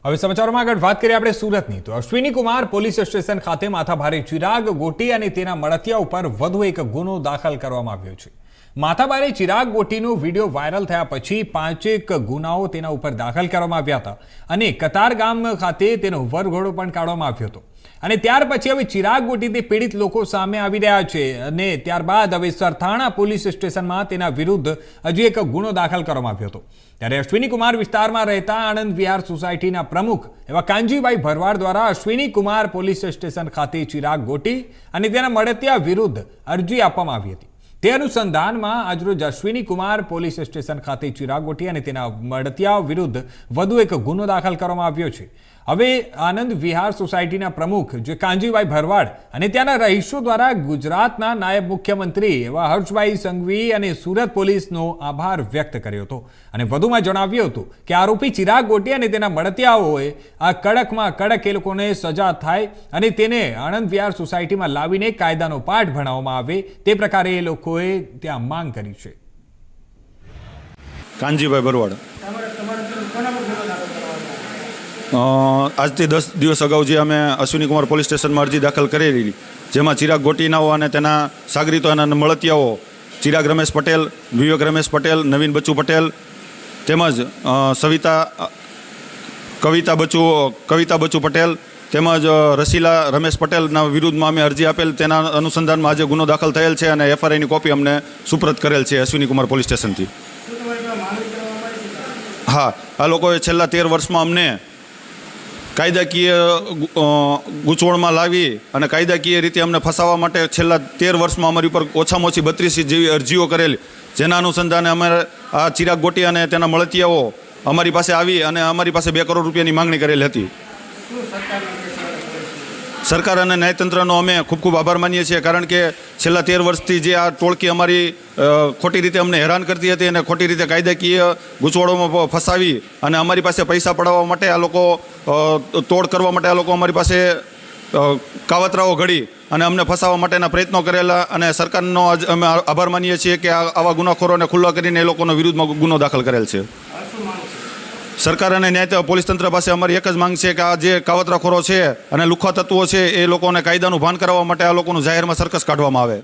હવે સમાચારોમાં આગળ વાત કરીએ આપણે સુરતની તો અશ્વિની કુમાર પોલીસ સ્ટેશન ખાતે માથાભારે ચિરાગ ગોટી અને તેના મળતિયા ઉપર વધુ એક ગુનો દાખલ કરવામાં આવ્યો છે। માથાભારે ચિરાગ ગોટીનો વિડીયો વાયરલ થયા પછી 5 ગુનાઓ તેના ઉપર દાખલ કરવામાં આવ્યા હતા અને કતારગામ ખાતે તેનો વરઘોડો પણ કાઢવામાં આવ્યો હતો અને ત્યાર પછી હવે ચિરાગ ગોટીથી પીડિત લોકો સામે આવી રહ્યા છે અને ત્યારબાદ હવે સરથાણા પોલીસ સ્ટેશનમાં તેના વિરુદ્ધ હજી એક ગુનો દાખલ કરવામાં આવ્યો હતો। ત્યારે અશ્વિની કુમાર વિસ્તારમાં રહેતા આનંદ વિહાર સોસાયટીના પ્રમુખ એવા કાંજીભાઈ ભરવાડ દ્વારા અશ્વિની કુમાર પોલીસ સ્ટેશન ખાતે ચિરાગ ગોટી અને તેના મળતિયા વિરુદ્ધ અરજી આપવામાં આવી હતી। તે અનુસંધાનમાં આજરોજ અશ્વિની કુમાર પોલીસ સ્ટેશન ખાતે ચિરાગ ગોટી અને તેના મળતિયા વિરુદ્ધ વધુ એક ગુનો દાખલ કરવામાં આવ્યો છે। હવે આનંદ વિહાર સોસાયટીના પ્રમુખ જે કાંજીભાઈ ભરવાડ અને ત્યાંના રહીશો દ્વારા ગુજરાતના નાયબ મુખ્યમંત્રી એવા હર્ષભાઈ સંઘવી અને સુરત પોલીસનો આભાર વ્યક્ત કર્યો હતો અને વધુમાં જણાવ્યું હતું કે આરોપી ચિરાગ ગોટી અને તેના મળતિયાઓએ આ કડકમાં કડક એ લોકોને સજા થાય અને તેને આનંદ વિહાર સોસાયટીમાં લાવીને કાયદાનો પાઠ ભણાવવામાં આવે તે પ્રકારે એ લોકોએ ત્યાં માંગ કરી છે। કાંજીભાઈ ભરવાડ આજથી 10 દિવસ અગાઉ જે અમે અશ્વિની કુમાર પોલીસ સ્ટેશનમાં અરજી દાખલ કરેલી, જેમાં ચિરાગ ગોટીનાઓ અને તેના સાગરીતો અને મળતિયાઓ ચિરાગ રમેશ પટેલ, વિવેક રમેશ પટેલ, નવીન બચ્ચુ પટેલ તેમજ કવિતા બચ્ચુ પટેલ તેમજ રસીલા રમેશ પટેલના વિરુદ્ધમાં અમે અરજી આપેલ। તેના અનુસંધાનમાં આજે ગુનો દાખલ થયેલ છે અને એફઆઈઆરની કોપી અમને સુપ્રત કરેલ છે અશ્વિની કુમાર પોલીસ સ્ટેશનથી। હા, આ લોકોએ છેલ્લા 13 વર્ષમાં અમને કાયદાકીય ગૂંચવણમાં લાવી અને કાયદાકીય રીતે અમને ફસાવવા માટે છેલ્લા 13 વર્ષમાં અમારી ઉપર ઓછામાં ઓછી 32 જેવી અરજીઓ કરેલી, જેના અનુસંધાને અમે આ ચિરાગ ગોટી અને તેના મળતિયાઓ અમારી પાસે આવી અને અમારી પાસે 2 કરોડ રૂપિયાની માંગણી કરેલી હતી। સરકાર અને ન્યાયતંત્રનો અમે ખૂબ ખૂબ આભાર માનીએ છીએ, કારણ કે છેલ્લા 13 વર્ષથી જે આ ટોળકી અમારી ખોટી રીતે અમને હેરાન કરતી હતી અને ખોટી રીતે કાયદાકીય ગૂંચવણોમાં ફસાવી અને અમારી પાસે પૈસા પડાવવા માટે આ લોકો તોડ કરવા માટે આ લોકો અમારી પાસે કાવતરાઓ ઘડી અને અમને ફસાવવા માટેના પ્રયત્નો કરેલા અને સરકારનો અમે આભાર માનીએ છીએ કે આવા ગુનાખોરોને ખુલ્લા કરીને એ લોકોનો વિરુદ્ધમાં ગુનો દાખલ કરેલ છે। સરકાર અને ન્યાય પોલીસ તંત્ર પાસે અમારી એક જ માંગ છે કે આ જે કાવતરાખોરો છે અને લુખ્ખા તત્વો છે એ લોકોને કાયદાનું ભાન કરાવવા માટે આ લોકોનું જાહેરમાં સર્કસ કાઢવામાં આવે।